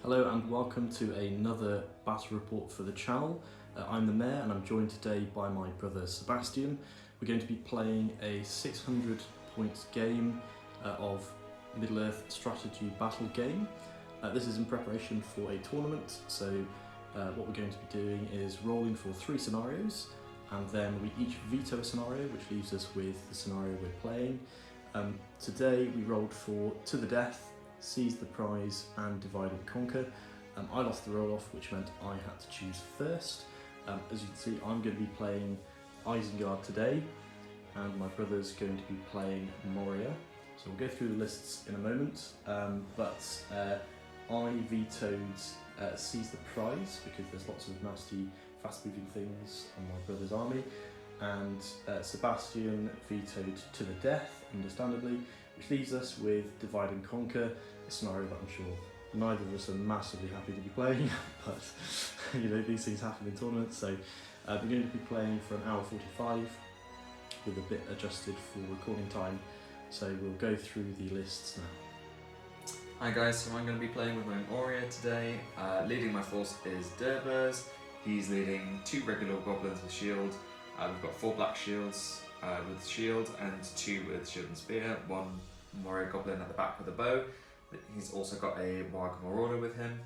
Hello and welcome to another battle report for the channel. I'm the Mayor and I'm joined today by my brother Sebastian. We're going to be playing a 600 points game of Middle-earth strategy battle game. This is in preparation for a tournament, so what we're going to be doing is rolling for 3 scenarios, and then we each veto a scenario, which leaves us with the scenario we're playing. Today we rolled for To the Death, Seize the Prize and Divide and Conquer. I lost the roll-off, which meant I had to choose first. As you can see, I'm going to be playing Isengard today, and my brother's going to be playing Moria. So we'll go through the lists in a moment, but I vetoed Seize the Prize because there's lots of nasty, fast-moving things on my brother's army, and Sebastian vetoed To the Death, understandably, which leaves us with Divide and Conquer, a scenario that I'm sure neither of us are massively happy to be playing, but you know, these things happen in tournaments. So we're going to be playing for an hour 45 with a bit adjusted for recording time, so we'll go through the lists now. Hi guys, so I'm going to be playing with my Moria today. Leading my force is Durbers. He's leading 2 regular goblins with shield. We've got 4 black shields with shield and 2 with shield and spear, 1 Moria goblin at the back with a bow. He's also got a Warg Marauder with him.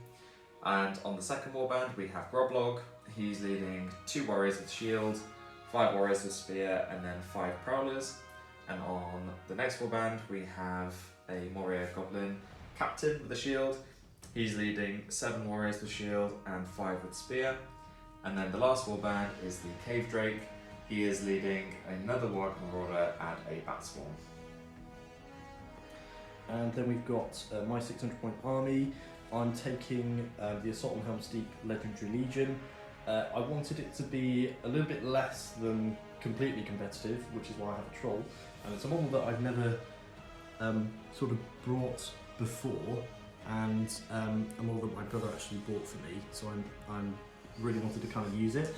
And on the second warband we have Groblog. He's leading 2 warriors with shield, 5 warriors with spear, and then 5 prowlers. And on the next warband we have a Moria goblin captain with a shield. He's leading 7 warriors with shield and 5 with spear. And then the last warband is the Cave Drake. He is leading another Warg Marauder and a Bat Swarm. And then we've got my 600 point army. I'm taking the Assault on Helm's Deep Legendary Legion. I wanted it to be a little bit less than completely competitive, which is why I have a troll. And it's a model that I've never sort of brought before, and a model that my brother actually bought for me, so I'm really wanted to kind of use it.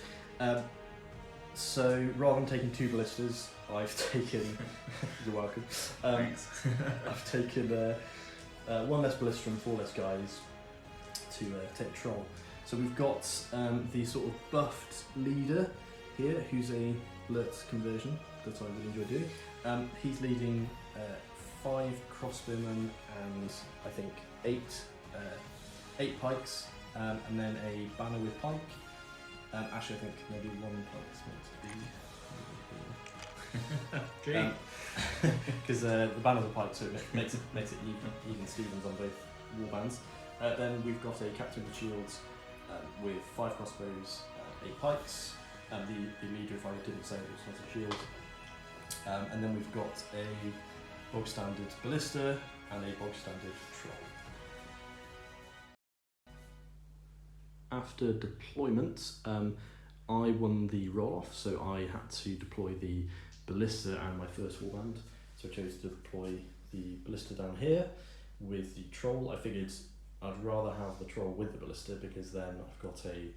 So rather than taking 2 ballistas, I've taken, you're welcome, Thanks. I've taken 1 less ballista and 4 less guys to take troll. So we've got the sort of buffed leader here, who's a Lurtz conversion that I really enjoy doing. He's leading 5 crossbowmen and I think 8 pikes, and then a banner with pike. Actually, I think maybe 1 pike is meant to be. Because the banner with pike, so it makes it even Stevens on both warbands. Then we've got a captain with shields with 5 crossbows, 8 pikes, and the leader, if I didn't say it, was not a shield. And then we've got a bog standard ballista and a bog standard troll. After deployment, I won the roll-off, so I had to deploy the ballista and my first warband. So I chose to deploy the ballista down here with the troll. I figured I'd rather have the troll with the ballista because then I've got a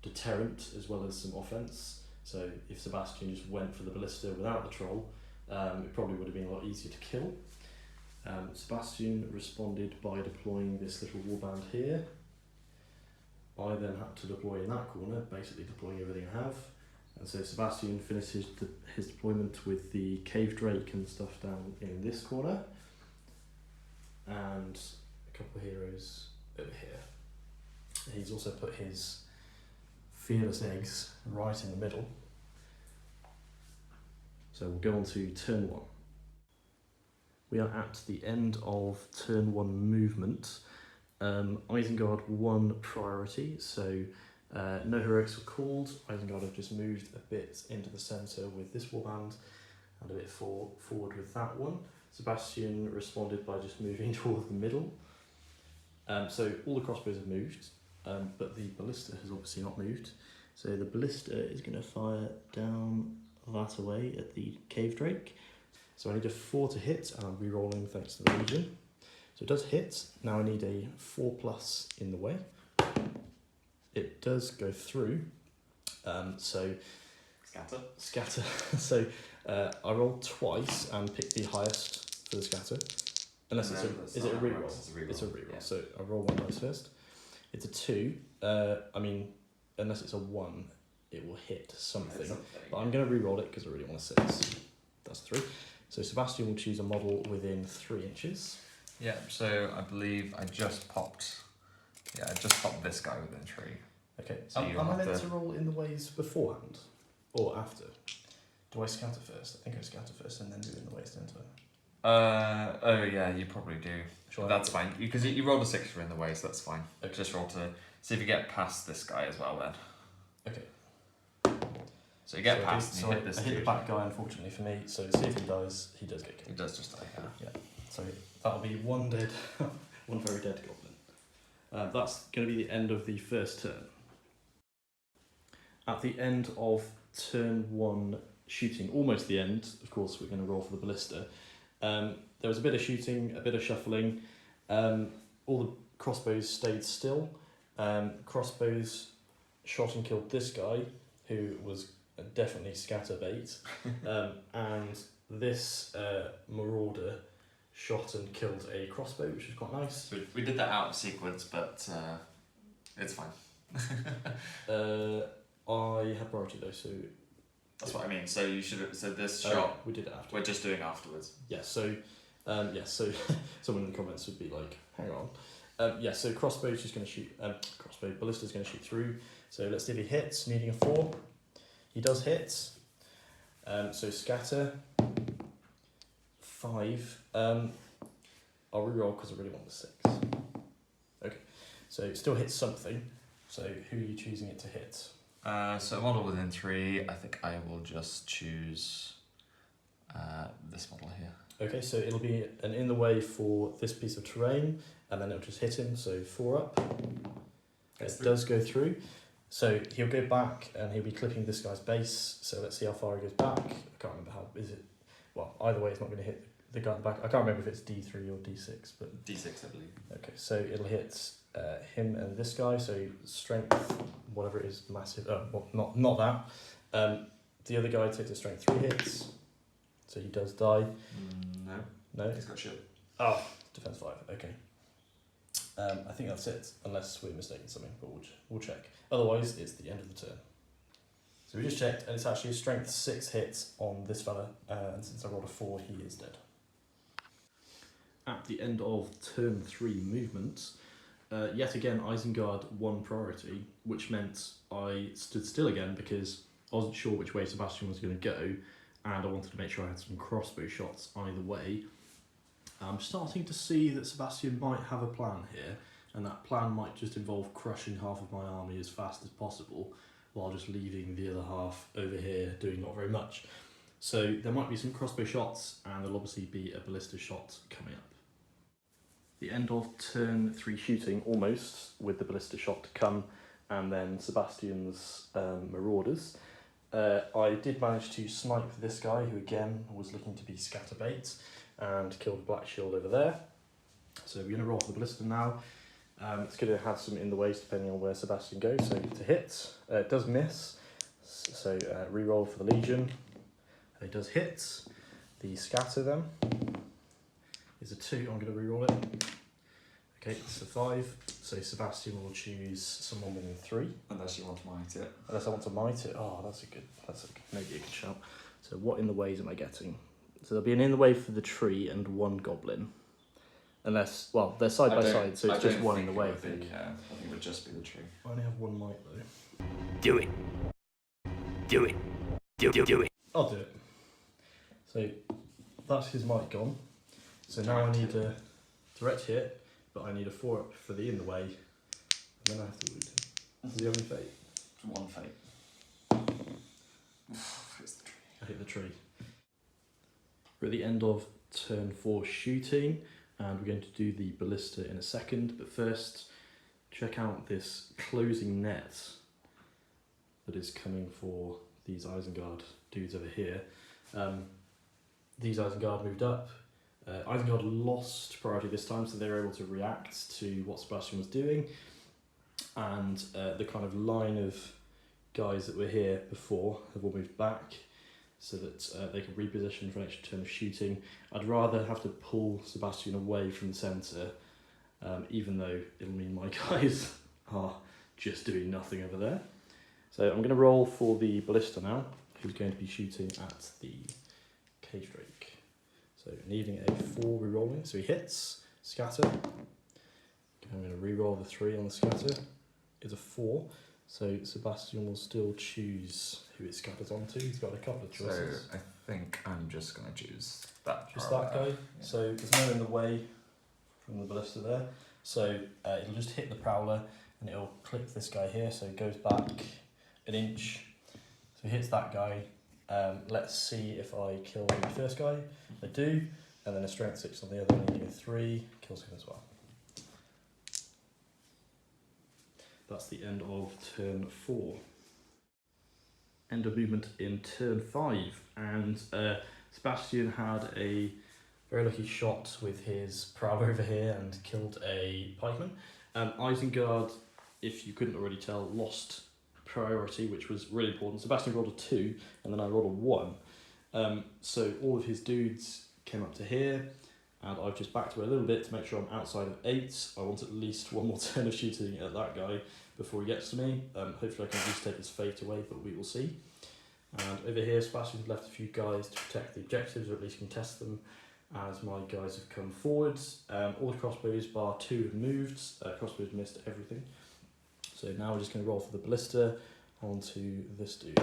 deterrent as well as some offense. So if Sebastian just went for the ballista without the troll, it probably would have been a lot easier to kill. Sebastian responded by deploying this little warband here. I then had to deploy in that corner, basically deploying everything I have. And so Sebastian finishes his deployment with the Cave Drake and stuff down in this corner. And a couple of heroes over here. He's also put his Fearless Eggs right in the middle. So we'll go on to turn 1. We are at the end of turn 1 movement. Isengard won priority, so no heroics were called. Isengard have just moved a bit into the centre with this warband and a bit forward with that one. Sebastian responded by just moving toward the middle. So all the crossbows have moved, but the ballista has obviously not moved. So the ballista is going to fire down that away at the Cave Drake. So I need a 4 to hit, and I'm re-rolling thanks to the Legion. So it does hit. Now I need a 4+ in the way. It does go through. So scatter. So I roll twice and pick the highest for the scatter. Unless is it a reroll? It's a reroll. Yeah. So I roll 1 dice first. It's a 2. I mean, unless it's a 1, it will hit something. But I'm going to re-roll it because I really want a 6. That's 3. So Sebastian will choose a model within 3 inches. Yeah, so I believe I just popped this guy within 3. Okay, So am I meant to roll in the ways beforehand or after? Do I scatter first? I think I scatter first and then do in the ways, don't I? Oh yeah, you probably do. Sure. That's fine, because you rolled a 6 for in the way, so that's fine. Okay. Just roll to see if you get past this guy as well then. Okay. So you get past and you hit this I hit the dude. back guy, unfortunately for me, so see if he dies, he does get He killed. does just die, yeah. So that'll be one dead, one very dead goblin. That's going to be the end of the first turn. At the end of turn 1 shooting, almost the end, of course we're going to roll for the ballista. There was a bit of shooting, a bit of shuffling. All the crossbows stayed still. Crossbows shot and killed this guy, who was definitely scatter bait. And this marauder shot and killed a crossbow, which was quite nice. So we did that out of sequence, but it's fine. I had priority though, so... That's what I mean, so you should have, so this shot, we did it after. we're just doing afterwards. Yeah, so someone in the comments would be like, hang on. So crossbow's just going to shoot, ballista's going to shoot through. So let's see if he hits, needing a 4. He does hit. So scatter, 5. I'll reroll because I really want the 6. Okay, so it still hits something. So who are you choosing it to hit? So a model within 3, I think I will just choose this model here. Okay, so it'll be an in the way for this piece of terrain, and then it'll just hit him, so 4 up. It does go through. So he'll go back and he'll be clipping this guy's base. So let's see how far he goes back. I can't remember how, is it, well, either way it's not going to hit the guy at the back. I can't remember if it's D3 or D6, but... D6, I believe. Okay, so it'll hit him and this guy, so strength, whatever it is, massive, well, not that. The other guy takes a strength 3 hits, so he does die. No? He's got shield. Oh, defense 5, okay. I think that's it, unless we're mistaken something, but we'll check. Otherwise, it's the end of the turn. So we just checked, and it's actually a strength 6 hits on this fella, and since I rolled a 4, he is dead. At the end of turn 3 movements, yet again Isengard won priority, which meant I stood still again because I wasn't sure which way Sebastian was going to go, and I wanted to make sure I had some crossbow shots either way. I'm starting to see that Sebastian might have a plan here, and that plan might just involve crushing half of my army as fast as possible, while just leaving the other half over here doing not very much. So there might be some crossbow shots, and there'll obviously be a ballista shot coming up. The end of turn 3 shooting, almost, with the ballista shot to come, and then Sebastian's marauders. I did manage to snipe this guy, who again was looking to be scatterbait, and killed the black shield over there. So we're going to roll for the ballista now. It's going to have some in the ways depending on where Sebastian goes. So to hit, it does miss, so re-roll for the Legion. It does hit. The scatter then is a 2, I'm going to re-roll it. Okay, it's a 5, so Sebastian will choose someone within 3. Unless you want to might it. Unless I want to might it. Oh, maybe a good shout. So what in the ways am I getting? So there'll be an in the way for the tree and 1 goblin. Unless, well, they're side by side, so it's just 1 in the way, I think. Yeah, I think it would just be the tree. I only have 1 might though. Do it. Do it. Do it. I'll do it. So that's his might gone. So now I need a direct hit, but I need a 4 up for the in the way, and then I have to wound him. Does he have any fate? 1 fate. It's the tree. I hit the tree. We're at the end of turn 4 shooting, and we're going to do the ballista in a second, but first check out this closing net that is coming for these Isengard dudes over here. These Isengard moved up. Isengard lost priority this time, so they were able to react to what Sebastian was doing, and the kind of line of guys that were here before have all moved back, so that they can reposition for an extra turn of shooting. I'd rather have to pull Sebastian away from the centre, even though it'll mean my guys are just doing nothing over there. So I'm going to roll for the ballista now, who's going to be shooting at the cage drake. So needing a 4 re-rolling, so he hits, scatter. I'm going to re-roll the 3 on the scatter. It's a 4, so Sebastian will still choose who it scatters onto. He's got a couple of choices. So I think I'm just going to choose that. Just that guy. Yeah. So there's no in the way from the ballista there. So it'll just hit the prowler and it'll clip this guy here, so it goes back an inch. So it hits that guy. Let's see if I kill the first guy. I do, and then a strength 6 on the other, needing a 3, kills him as well. That's the end of turn 4. End of movement in turn 5, and Sebastian had a very lucky shot with his prowler over here and killed a pikeman. Isengard, if you couldn't already tell, lost priority, which was really important. Sebastian rolled a 2, and then I rolled a 1. So all of his dudes came up to here, and I've just backed away a little bit to make sure I'm outside of 8. I want at least one more turn of shooting at that guy before he gets to me. Hopefully I can at least take his fate away, but we will see. And over here, Sebastian's left a few guys to protect the objectives, or at least contest them, as my guys have come forwards. All the crossbows bar 2 have moved. Crossbows missed everything. So now we're just going to roll for the ballista onto this dude.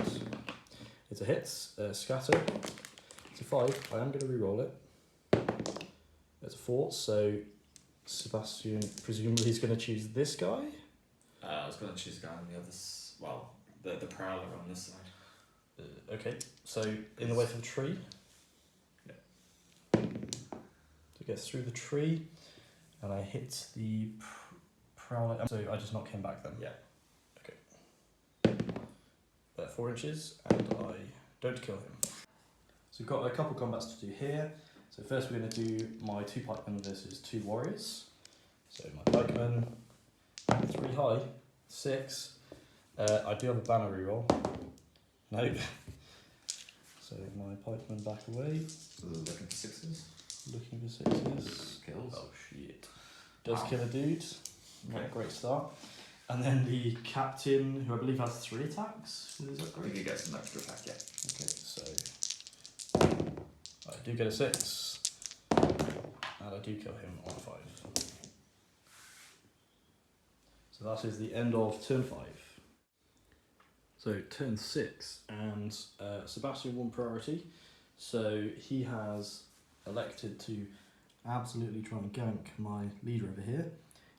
It's a hit, scatter. It's a 5. I am going to re-roll it. It's a 4, so Sebastian presumably is going to choose this guy. I was going to choose a guy on the other well, the prowler on this side. Okay, so in the way for the tree. Yeah. So it gets through the tree, and I hit the prowler. So I just knock him back then. Yeah. Okay. 4 inches, and I don't kill him. So we've got a couple combats to do here. So first we're going to do my 2 pikemen versus 2 warriors. So my pikeman, 3 high, 6. I do have a banner reroll. No. So my pikeman back away. Looking for 6s. Looking for 6s. Kills. Oh shit. Does kill a dude. Not a great start. And then the captain, who I believe has 3 attacks. Is that I think he gets an extra attack, yeah. Okay, so I do get a 6, and I do kill him on a 5. So that is the end of turn 5. So turn 6, and Sebastian won priority, so he has elected to absolutely try and gank my leader over here.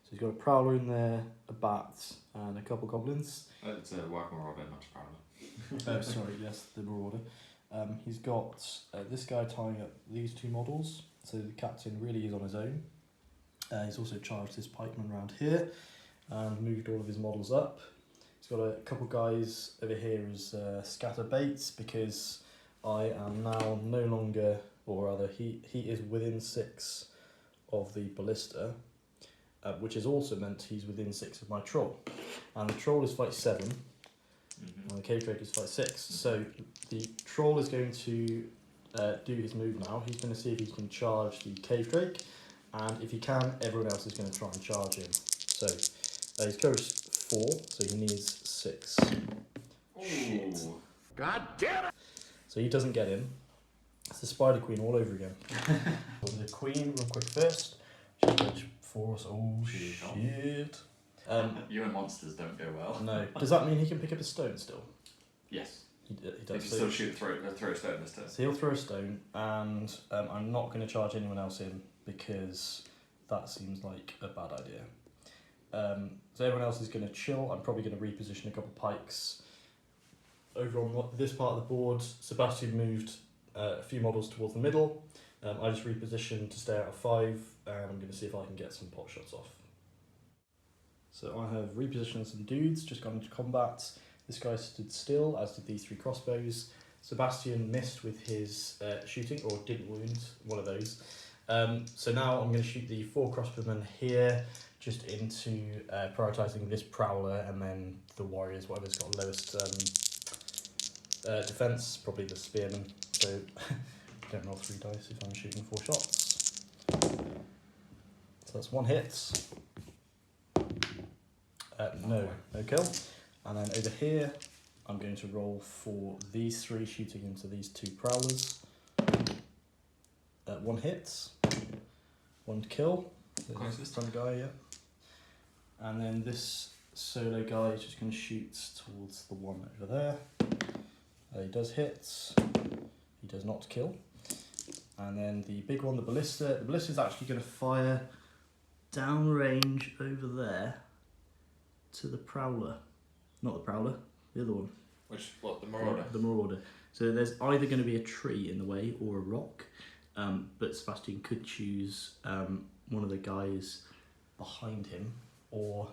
So he's got a prowler in there, a bat, and a couple goblins. It's a work marauder, not a prowler. Oh, sorry, yes, the marauder. He's got this guy tying up these 2 models, so the captain really is on his own. He's also charged this pikeman around here and moved all of his models up. He's got a couple guys over here as scatter baits, because I am now no longer, or rather he is within 6 of the ballista, which has also meant he's within 6 of my troll. And the troll is fight 7, and the cave drake is fight 6. So the troll is going to do his move now. He's going to see if he can charge the cave drake, and if he can, everyone else is going to try and charge him. So his courage is 4, so he needs 6. Shit. God damn it! So he doesn't get in. It's the spider queen all over again. The queen, real quick first. She's courage 4, so oh shit. You and monsters don't go well. No. Does that mean he can pick up a stone still? Yes. He He does. can still shoot throw a stone this turn. So he'll throw a stone, and I'm not going to charge anyone else in, because that seems like a bad idea. So everyone else is going to chill. I'm probably going to reposition a couple pikes. Over on this part of the board, Sebastian moved a few models towards the middle. I just repositioned to stay out of 5, and I'm going to see if I can get some pot shots off. So I have repositioned some dudes, just gone into combat. This guy stood still, as did these 3 crossbows. Sebastian missed with his shooting, or didn't wound, one of those. So now I'm going to shoot the 4 crossbowmen here, just into prioritising this prowler, and then the warriors, whatever's got lowest defence, probably the spearman. So don't roll 3 dice if I'm shooting 4 shots. So that's 1 hit. No kill. And then over here, I'm going to roll for these 3 shooting into these 2 prowlers. 1 hit, 1 kill. Closest. Front guy, yeah. And then this solo guy is just going to shoot towards the one over there. He does hit. He does not kill. And then the big one, the ballista is actually going to fire downrange over there to the prowler. Not the prowler, the other one. The marauder? The marauder. So there's either going to be a tree in the way or a rock, but Sebastian could choose one of the guys behind him, or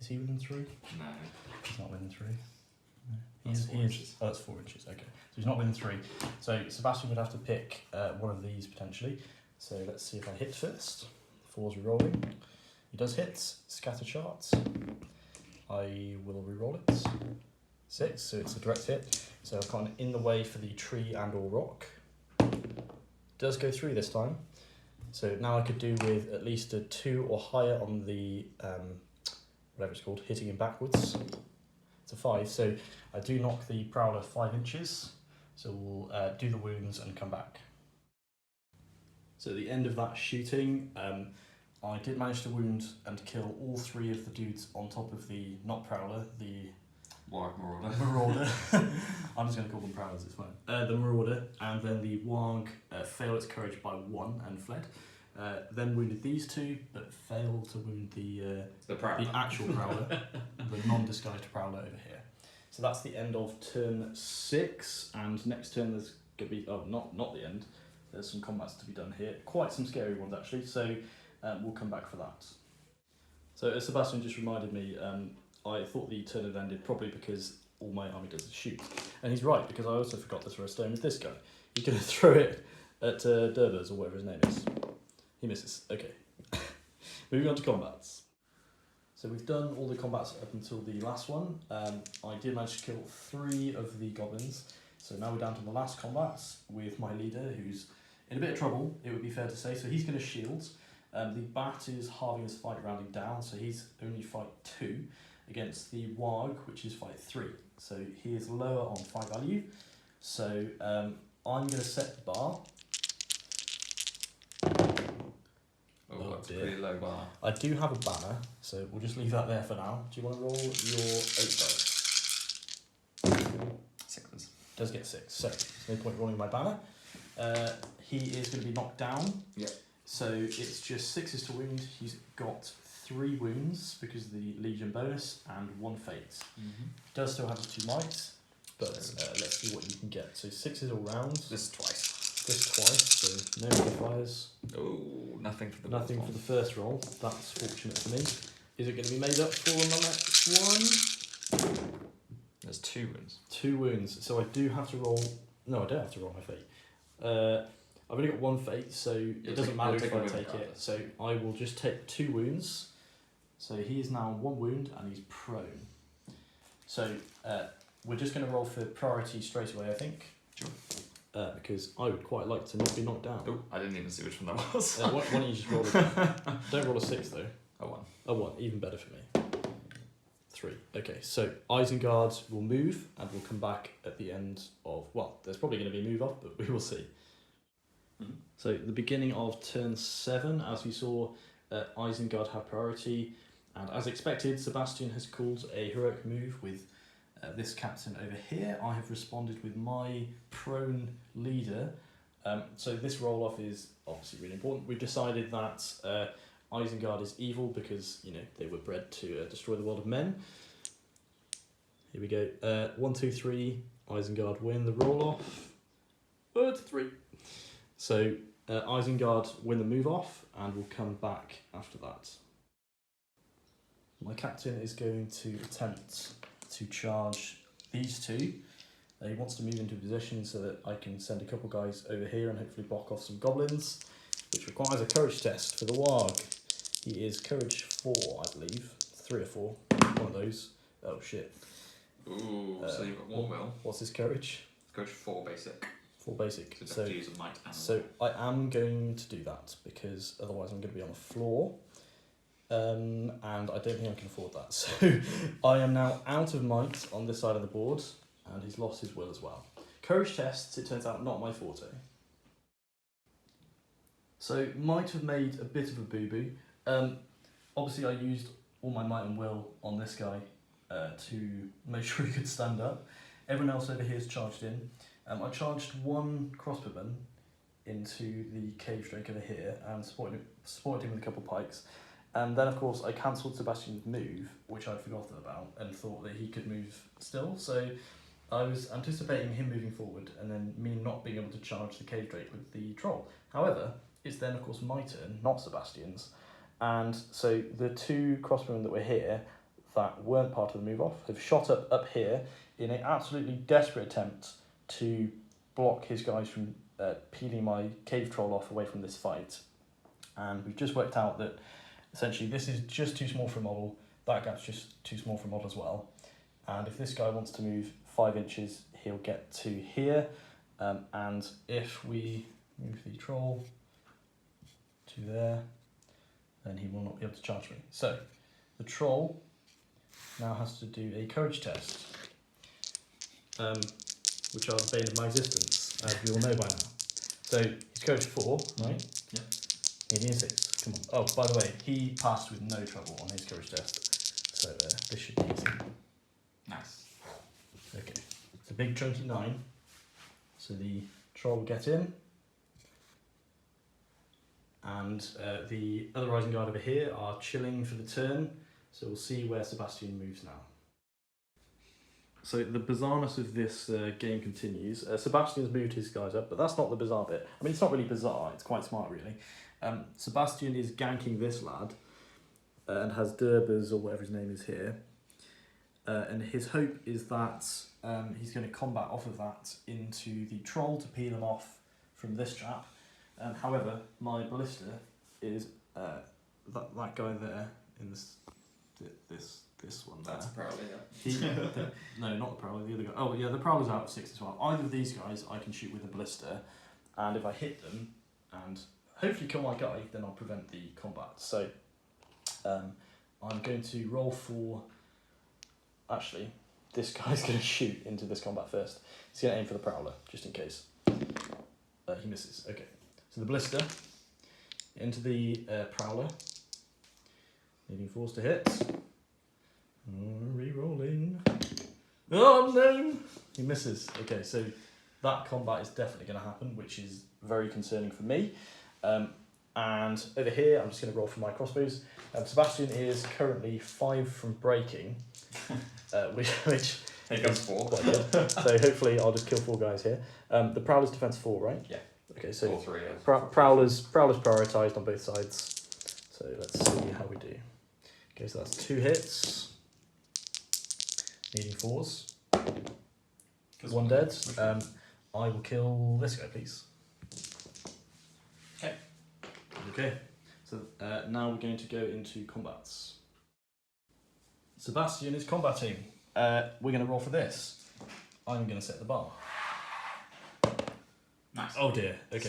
is he within 3? No. He's not within 3. That's 4 inches. Oh, that's 4 inches. Okay, so he's not within 3. So Sebastian would have to pick one of these potentially. So let's see if I hit first. 4's re-rolling. He does hit. Scatter charts. I will re-roll it. 6, so it's a direct hit. So I've gone in the way for the tree and or rock. Does go through this time. So now I could do with at least a 2 or higher on the whatever it's called, hitting him backwards. It's a 5, so I do knock the prowler 5 inches. So we'll do the wounds and come back. So at the end of that shooting, I did manage to wound and kill all 3 of the dudes on top of the, not prowler, the Marauder. marauder. I'm just going to call them prowlers, it's fine. The marauder, and then the warg failed its courage by 1 and fled. Then wounded these 2, but failed to wound the actual prowler, the non-disguised prowler over here. So that's the end of turn 6, and next turn there's going to be, not the end, there's some combats to be done here. Quite some scary ones actually, so we'll come back for that. So as Sebastian just reminded me, I thought the turn had ended probably because all my army does is shoot. And he's right, because I also forgot to throw a stone with this guy. He's going to throw it at Durbers, or whatever his name is. He misses. Okay. Moving on to combats. So we've done all the combats up until the last one. I did manage to kill 3 of the goblins. So now we're down to the last combats with my leader, who's in a bit of trouble, it would be fair to say. So he's going to shield. The bat is halving his fight rounding down, so he's only fight 2 against the warg, which is fight 3. So he is lower on fight value. So I'm going to set the bar. Oh, that's a pretty low bar. I do have a banner, so we'll just leave that there for now. Do you want to roll your 8 dice? 6s. Does get 6, so there's no point rolling my banner. He is going to be knocked down. Yep. So it's just 6s to wound. He's got 3 wounds because of the Legion bonus and 1 fate. Mm-hmm. Does still have 2 might, but let's see what you can get. So 6s all round. This twice. This twice, so no modifiers. Oh, nothing for the Nothing for the first roll. That's fortunate for me. Is it going to be made up for on the next one? There's 2 wounds. 2 wounds. So I do have to roll. No, I don't have to roll my fate. I've only got 1 fate, so it doesn't matter if I take it. So I will just take 2 wounds. So he is now 1 wound and he's prone. So we're just going to roll for priority straight away, I think. Sure. Because I would quite like to not be knocked down. Oh, I didn't even see which one that was. Why don't you just roll don't roll a 6 though. A 1. A 1, even better for me. 3. Okay, so Isengard will move and we'll come back at the end of, well, there's probably going to be a move up, but we will see. Mm-hmm. So the beginning of turn 7, as we saw, Isengard have priority, and as expected, Sebastian has called a heroic move with this captain over here. I have responded with my prone leader. So this roll-off is obviously really important. We've decided that Isengard is evil because, you know, they were bred to destroy the world of men. Here we go. 1, 2, 3. Isengard win the roll-off. 3. So Isengard win the move-off, and we'll come back after that. My captain is going to attempt to charge these 2. He wants to move into a position so that I can send a couple guys over here and hopefully block off some goblins, which requires a courage test for the warg. He is courage 4, I believe. 3 or 4. One of those. Oh shit. Ooh, so you've got 1 will. What's his courage? Courage 4 basic. 4 basic. So you have to use a might and so I am going to do that because otherwise I'm going to be on the floor. and I don't think I can afford that. So I am now out of might on this side of the board, and he's lost his will as well. Courage tests, it turns out, not my forte. So might have made a bit of a boo-boo. Obviously I used all my might and will on this guy to make sure he could stand up. Everyone else over here is charged in. I charged one crossbowman into the cave drake over here and supported him with a couple of pikes. And then of course I cancelled Sebastian's move, which I'd forgotten about, and thought that he could move still. So I was anticipating him moving forward and then me not being able to charge the cave drake with the troll. However, it's then of course my turn, not Sebastian's. And so the two crossbowmen that were here that weren't part of the move off have shot up here in an absolutely desperate attempt to block his guys from peeling my cave troll off away from this fight. And we've just worked out that essentially this is just too small for a model, that gap's just too small for a model as well. And if this guy wants to move 5 inches, he'll get to here. And if we move the troll to there, then he will not be able to charge me. So the troll now has to do a courage test, which are the bane of my existence, as we all know by now. So he's courage 4, right? Yeah. He needs 6. Come on. Oh, by the way, he passed with no trouble on his courage test, so this should be easy. Nice. Okay, it's a big chunky 9. So the troll will get in. And the other Rising Guard over here are chilling for the turn, so we'll see where Sebastian moves now. So the bizarreness of this game continues. Sebastian's moved his guys up, but that's not the bizarre bit. I mean, it's not really bizarre, it's quite smart really. Sebastian is ganking this lad and has Durbers or whatever his name is here. And his hope is that he's going to combat off of that into the troll to peel him off from this trap. However, my ballista is that guy there in this one there. That's a Prowler, yeah. No, not the Prowler, the other guy. Oh yeah, the Prowler's out of 6 as well. Either of these guys I can shoot with a ballista, and if I hit them and hopefully kill my guy, then I'll prevent the combat. So I'm going to roll for. Actually, this guy's going to shoot into this combat first. He's going to aim for the Prowler, just in case. He misses. Okay. So the ballista into the Prowler. Needing force to hit. Re-rolling. Oh no! He misses. Okay, so that combat is definitely going to happen, which is very concerning for me. And over here, I'm just going to roll for my crossbows. Sebastian is currently 5 from breaking, which Here comes 4. quite good. So hopefully I'll just kill 4 guys here. The Prowler's defense 4, right? Yeah. Okay, so 4, 3, yeah. Prowler's prioritised on both sides. So let's see how we do. Okay, so that's 2 hits. Needing 4s. 1 dead. I will kill this guy, please. Okay. Okay, so now we're going to go into combats. Sebastian is combating. We're going to roll for this. I'm going to set the bar. Nice. Oh dear, okay.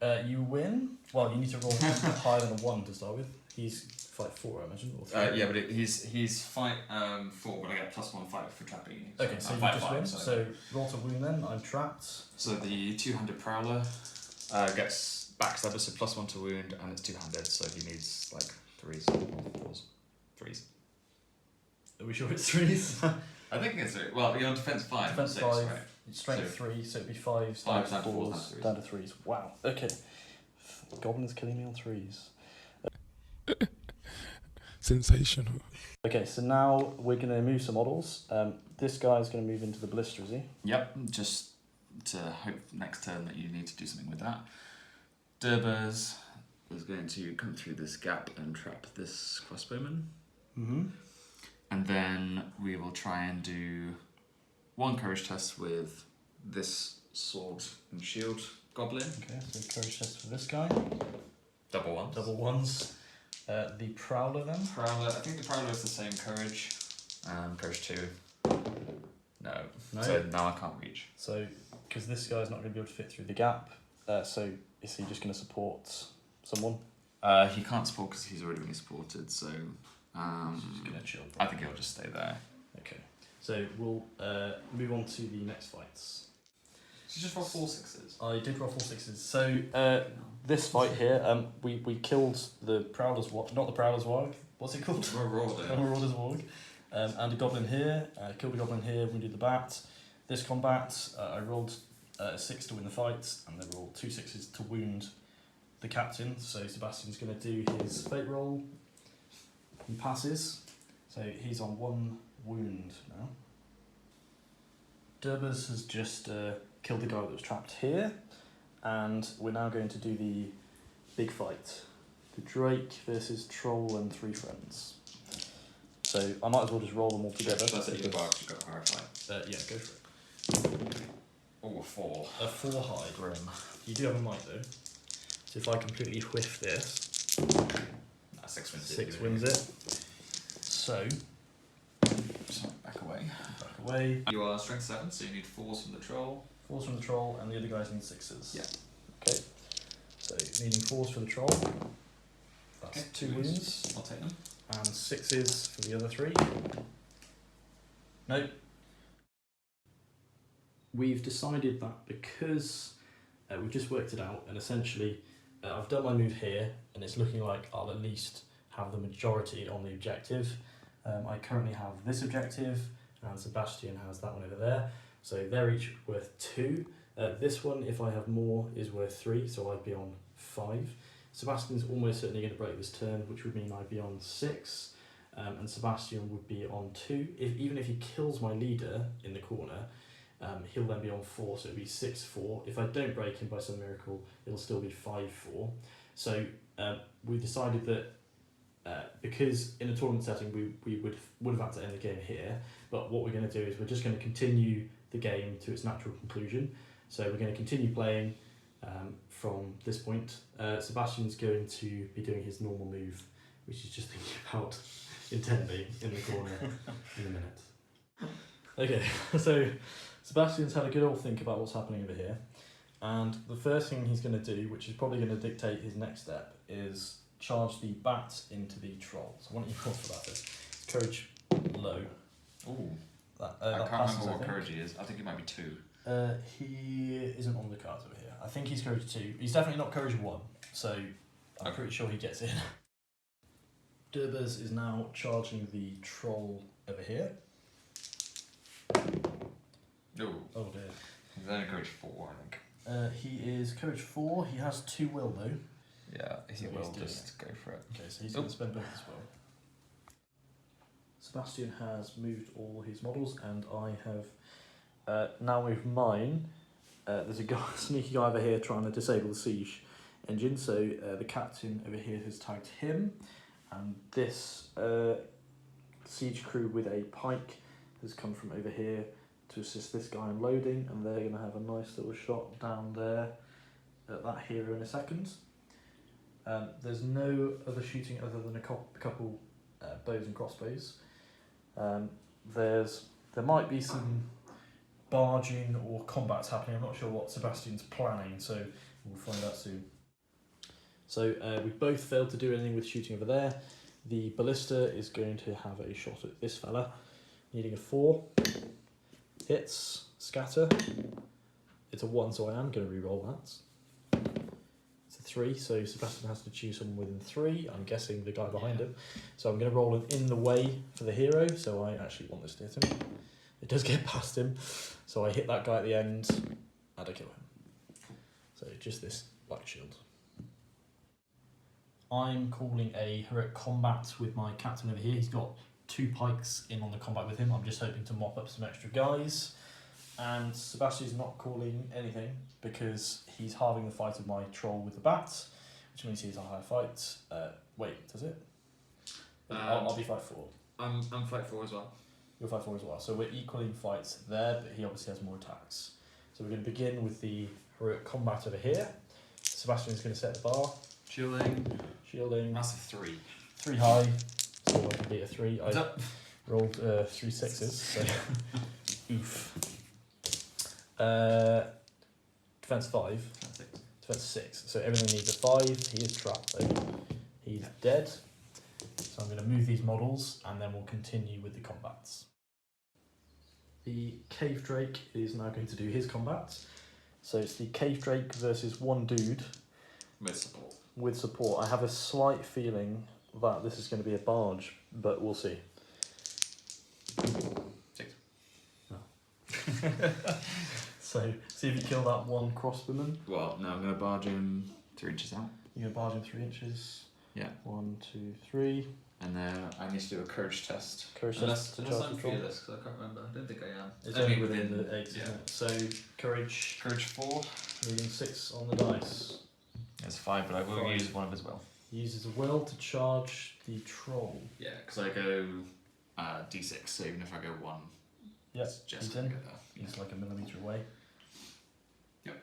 So, you win. Well, you need to roll higher than a 1 to start with. He's fight 4, I imagine, or 3. yeah, but he's fight 4, but I get +1 fight for trapping. Okay, so you fight just 5, win. so- So roll to wound then. I'm trapped. So the 200 Prowler gets backstabber, so +1 to wound, and it's 2-handed, so he needs like 3s or 4s. 3s. Are we sure it's 3s? I think it's well, you're on defense 5, Defense 6, 5, right? strength 3, so it'd be 5s, 5 down to down to 4s, 4s, down down to 3s. Wow, okay. Goblin's killing me on 3s. Sensational. Okay, so now we're going to move some models. This guy's going to move into the blister, is he? Yep, just to hope next turn that you need to do something with that. Durbers is going to come through this gap and trap this crossbowman. Mm-hmm. And then we will try and do 1 courage test with this sword and shield goblin. Okay, so courage test for this guy. Double 1s. Double 1s. The Prowler then? Prowler, I think the Prowler is the same courage. Courage 2. No. No. So now I can't reach. So, because this guy's not going to be able to fit through the gap, so is he just going to support someone? He can't support because he's already been supported, so He's gonna chill. I think he'll just stay there. Okay. So we'll move on to the next fights. So you just roll 4 6s? I did roll 4 6s. So this fight here, we killed the Prowler's Warg, not the Prowler's Warg. What's it called? Marauder's Warg. And a goblin here. Killed a goblin here. Wounded the bat. This combat, I rolled a 6 to win the fight, and then rolled 2 6s to wound the captain. So Sebastian's going to do his fate roll. He passes, so he's on 1 wound now. Durbers has just killed the guy that was trapped here, and we're now going to do the big fight. The Drake versus Troll and 3 friends. So I might as well just roll them all together. That's it, you've got to clarify. Yeah, go for it. Oh, a 4. A 4 high. Grim. You do have a might though. So if I completely whiff this, 6 wins it. 6 wins it. So, back away. back away. You are strength 7, so you need 4s from the troll. 4s from the troll, and the other guys need 6s. Yeah. Okay. So needing 4s for the troll. That's Okay, 2 wins. I'll take them. And 6s for the other 3. Nope. We've decided that because we've just worked it out, and essentially I've done my move here, and it's looking like I'll at least have the majority on the objective. I currently have this objective, and Sebastian has that one over there. So they're each worth 2. This one, if I have more, is worth 3, so I'd be on 5. Sebastian's almost certainly going to break this turn, which would mean I'd be on 6, and Sebastian would be on 2. Even if he kills my leader in the corner, he'll then be on 4, so it'll be 6-4. If I don't break him by some miracle, it'll still be 5-4. So we decided that because in a tournament setting we would have had to end the game here, but what we're going to do is we're just going to continue the game to its natural conclusion. So we're going to continue playing from this point. Sebastian's going to be doing his normal move, which is just thinking about intently in the corner in a minute. Okay, so Sebastian's had a good old think about what's happening over here, and the first thing he's going to do, which is probably going to dictate his next step, is charge the bat into the troll. So why don't you roll for that first? Courage low. Ooh. That I can't passes, remember what think. courage he is. I think it might be 2. He isn't on the cards over here. I think he's courage 2. He's definitely not courage 1, so I'm pretty sure he gets in. Durbers is now charging the troll over here. No. Oh dear. He's only courage 4, I think. He is courage 4. He has 2 will though. Yeah, he So will he's doing just go for it. Okay, so he's going to spend both as well. Sebastian has moved all his models, and I have now moved mine. There's a guy, sneaky guy over here trying to disable the siege engine, so the captain over here has tagged him, and this siege crew with a pike has come from over here to assist this guy in loading, and they're going to have a nice little shot down there at that hero in a second. There's no other shooting other than a couple bows and crossbows. There might be some barging or combats happening. I'm not sure what Sebastian's planning, so we'll find out soon. So we both failed to do anything with shooting over there. The ballista is going to have a shot at this fella, needing a 4. Hits, scatter. It's a 1, so I am going to re-roll that. It's a 3, so Sebastian has to choose someone within 3. I'm guessing the guy behind him. So I'm going to roll him in the way for the hero, so I actually want this to hit him. It does get past him, so I hit that guy at the end, and I kill him. So just this black shield. I'm calling a heroic combat with my captain over here. He's got 2 pikes in on the combat with him. I'm just hoping to mop up some extra guys. And Sebastian's not calling anything because he's halving the fight of my troll with the bat, which means he has a higher fight. Wait, does it? I'll be 5-4. I'm 5-4 as well. You're 5-4 as well. So we're equaling fights there, but he obviously has more attacks. So we're going to begin with the heroic combat over here. Sebastian's going to set the bar. Shielding. That's a 3. 3 high. So I can beat a 3. I rolled 3 6s. So oof. Defense 5. Defense 6. So everything needs a 5. He is trapped though. He's dead. So I'm going to move these models and then we'll continue with the combats. The Cave Drake is now going to do his combat. So it's the Cave Drake versus one dude. With support. With support. I have a slight feeling that this is going to be a barge, but we'll see. 6. Oh. So see if you kill that one crossbowman. Well, no, I'm going to barge him 3 inches out. You're going to barge him 3 inches. Yeah. 1, 2, 3. And then I need to do a courage test. Courage Unless test to charge I'm control. fearless, because I can't remember. I don't think I am. It's Only only within within- the 8, yeah. isn't it? So courage, Courage 4. moving 6 on the dice. It's 5, but I will 5. use one of his will. Uses a will to charge the troll. Yeah, because I go d6, so even if I go 1, Yep, it's just he's gonna in. go there. He's like a millimetre away. Yep.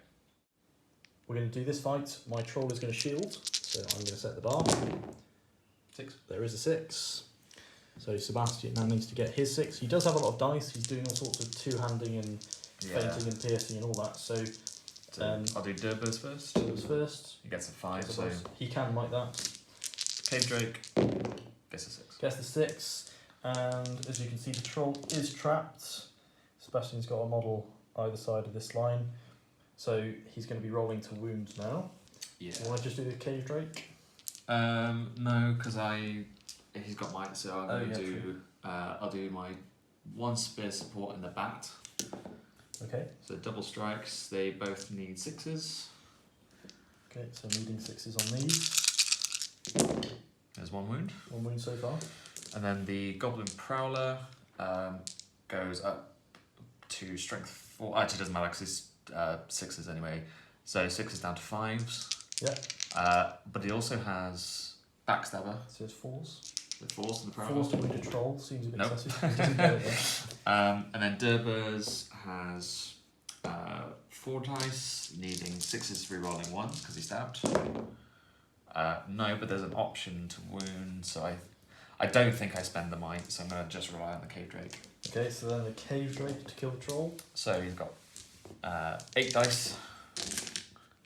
We're going to do this fight. My troll is going to shield, so I'm going to set the bar. 6. There is a 6. So Sebastian now needs to get his 6. He does have a lot of dice. He's doing all sorts of two-handing and feinting and piercing and all that. So I'll do Durbos first. it was first. He gets a 5, so He can might that. Cave Drake gets a 6. Gets the 6. And as you can see, the troll is trapped. Sebastian's got a model either side of this line. So he's going to be rolling to wound now. Yeah. Do you want to just do the Cave Drake? No, because he's got mine, so I'm going to do. true. I'll do my 1 spear support in the bat. Okay. So double strikes. They both need 6s. Okay, so needing 6s on these. There's 1 wound. 1 wound so far. And then the Goblin Prowler goes up to strength 4. Actually, it doesn't matter because it's 6s anyway. So 6 is down to 5s. Yeah. But he also has Backstabber So it's 4s. with 4s in the Prowler. 4s to wound a troll seems a bit Nope. excessive. He doesn't get it there. And then Durbers has 4 dice, needing 6s re-rolling 1 because he's stabbed. No, but there's an option to wound, so I don't think I spend the might, so I'm going to just rely on the Cave Drake. Okay, so then the Cave Drake to kill the troll. So he's got 8 dice,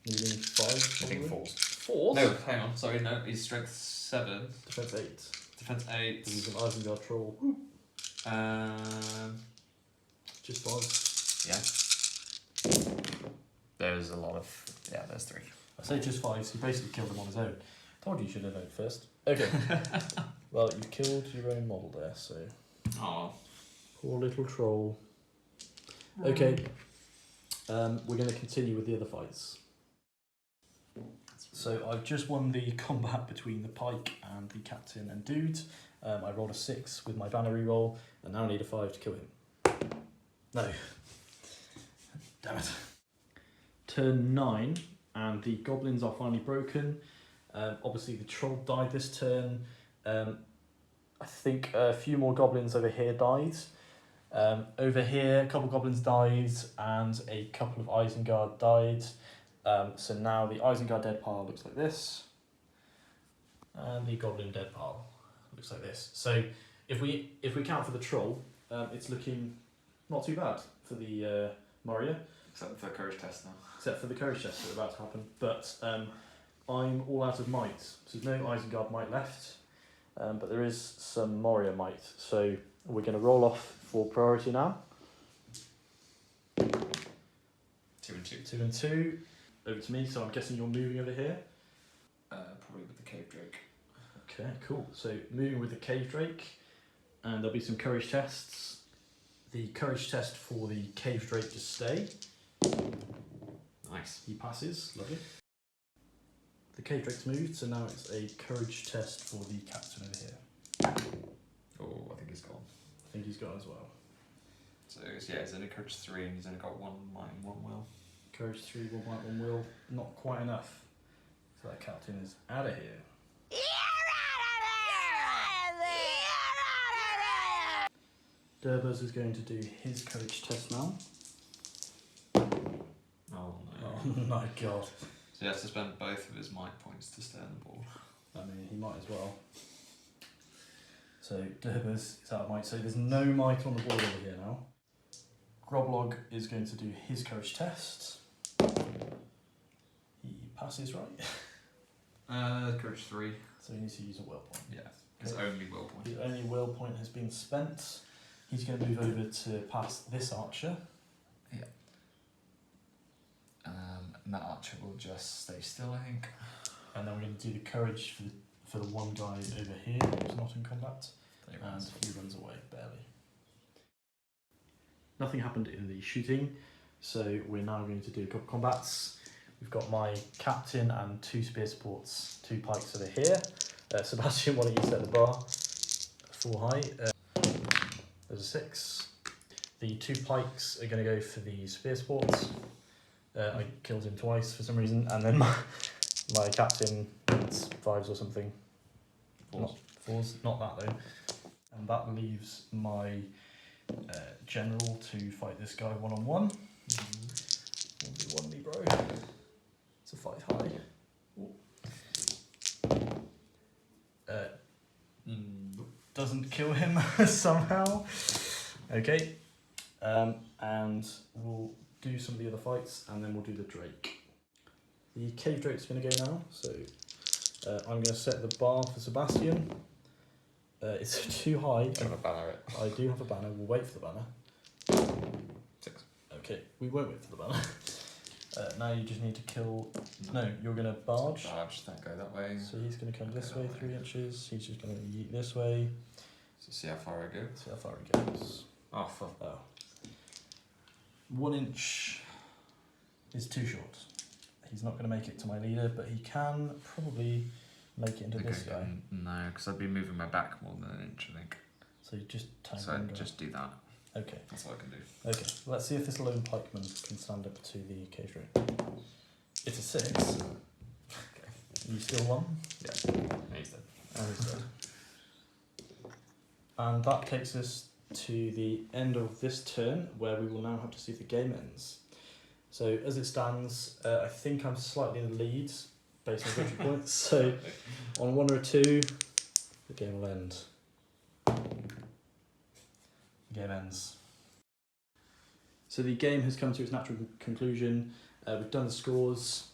Needing 5. needing probably. 4s. 4s? No, hang on, sorry, no, he's strength 7, Defense 8. defense 8. He's an Isengard troll. Just 5. Yeah. There's a lot of, yeah, there's 3. I say just 5s, he basically killed him on his own. Told you should have voted first. Okay. Well, you've killed your own model there, so. Oh. Poor little troll. Okay. We're going to continue with the other fights. So I've just won the combat between the pike and the captain and dude. I rolled a 6 with my banner reroll, and now I need a 5 to kill him. No. Damn it. Turn 9, and the goblins are finally broken. Obviously the troll died this turn. I think a few more goblins over here died. Over here, a couple of goblins died, and a couple of Isengard died. So now the Isengard dead pile looks like this, and the goblin dead pile looks like this. So if we count for the troll, it's looking not too bad for the Moria, Except for courage test now. except for the courage tests that are about to happen. But I'm all out of might, so there's no Isengard might left, but there is some Moria might. So we're going to roll off for priority now. 2 and 2. 2 and 2. Over to me, so I'm guessing you're moving over here. Probably with the Cave Drake. Okay, cool. So moving with the Cave Drake, and there'll be some courage tests. The courage test for the Cave Drake to stay. Nice. He passes, lovely. The Cave Drake's moved, so now it's a courage test for the captain over here. Oh, I think he's gone. I think he's got as well. So yeah, he's only courage 3 and he's only got 1 might and 1 will. Courage 3, 1 might, 1 will. Not quite enough. So that captain is out of here. Durbos is going to do his courage test now. Oh no. Oh my god. So he has to spend both of his might points to stay on the board. I mean, he might as well. So Durbos is out of might, so there's no might on the board over here now. Groblog is going to do his courage test. He passes, right? Courage 3. So he needs to use a will point. Yeah, his Okay. only will point. The only will point has been spent. He's going to move over to past this archer. Yeah. And that archer will just stay still, I think. And then we're going to do the courage for the one guy over here who's not in combat. There he And runs. he runs away, barely. Nothing happened in the shooting, so we're now going to do a couple combats. We've got my captain and 2 spear supports, 2 pikes over here. Sebastian, why don't you set the bar full height? There's a 6. The 2 pikes are going to go for the spear supports. I killed him twice for some reason, and then my captain needs 5s or something. 4s. Not 4s, not that though. And that leaves my general to fight this guy one-on-one. 1v1 me, bro. It's a 5 high. Doesn't kill him somehow. Okay. And we'll do some of the other fights, and then we'll do the Drake. The Cave Drake's going to go now, so I'm going to set the bar for Sebastian. It's too high. Do you want to banner it? I do have a banner. We'll wait for the banner. 6. Okay, we won't wait for the banner. Now you just need to kill... No, you're going to barge. Barge, don't go that way. So he's going to come Go this that way, way. 3 inches. He's just going to yeet this way. So see how far I go. See how far he goes. Oh, fuck. Oh. 1 inch is too short. He's not going to make it to my leader, but he can probably make it into this guy. No, because I'd be moving my back more than an inch, I think. So you just time So under. just do that. Okay. That's all I can do. Okay, let's see if this lone pikeman can stand up to the cave drake. It's a 6. Okay. You still won? Yeah. He's dead. And he's dead. And that takes us to the end of this turn, where we will now have to see if the game ends. So as it stands, I think I'm slightly in the lead based on victory points. So on 1 or a 2, the game will end. The game ends. So the game has come to its natural conclusion. We've done the scores.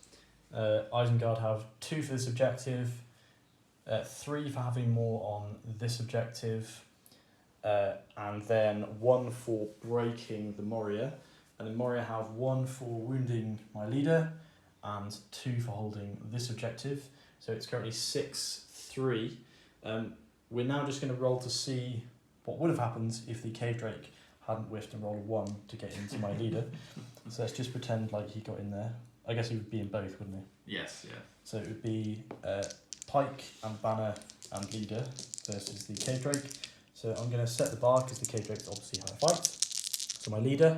Isengard have 2 for this objective, 3 for having more on this objective, and then 1 for breaking the Moria. And then Moria have 1 for wounding my leader, and 2 for holding this objective. So it's currently 6-3. We're now just going to roll to see what would have happened if the Cave Drake hadn't whiffed and rolled a 1 to get into my leader. So let's just pretend like he got in there. I guess he would be in both, wouldn't he? Yes, yeah. So it would be Pike and Banner and Leader versus the Cave Drake. So I'm going to set the bar because the Cave Drake's obviously high fight. So my leader,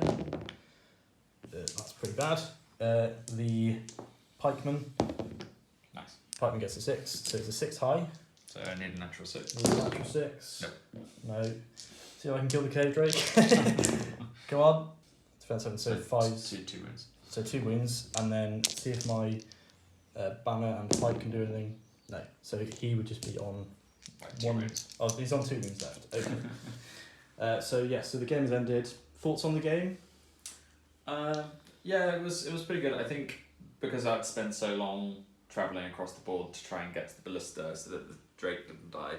that's pretty bad. The Pikeman, Nice. Pikeman gets a 6, so it's a 6 high. So I need a natural 6. Need a natural 6. Nope. No. See if I can kill the Cave Drake. Come on. Defense 7, so 5s. 2 wins. So 2 wounds, and then see if my Banner and Pike can do anything. No. So he would just be on Like 2 1. wins. Oh, he's on 2 wounds left. Okay. So the game has ended. Thoughts on the game? Yeah, it was pretty good. I think because I'd spent so long travelling across the board to try and get to the ballista so that the Drake didn't die.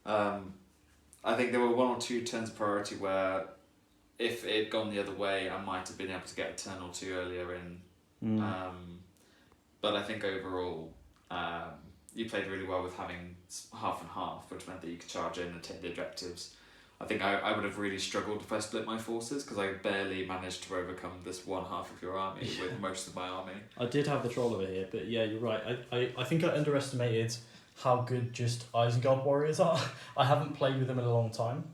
I think there were 1 or 2 turns of priority where if it had gone the other way, I might have been able to get a turn or 2 earlier in. But I think overall, you played really well with having half and half, which meant that you could charge in and take the objectives. I think I would have really struggled if I split my forces because I barely managed to overcome this one half of your army with most of my army. I did have the troll over here, but yeah, you're right. I think I underestimated how good just Isengard warriors are. I haven't played with them in a long time.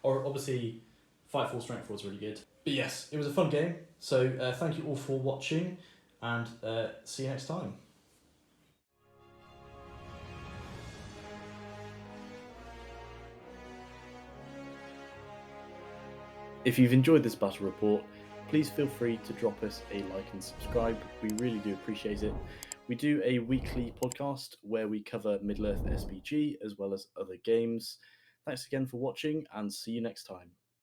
Or obviously, Fight 4 Strength 4 is really good. But yes, it was a fun game. So thank you all for watching, and see you next time. If you've enjoyed this battle report, please feel free to drop us a like and subscribe. We really do appreciate it. We do a weekly podcast where we cover Middle-earth SBG as well as other games. Thanks again for watching, and see you next time.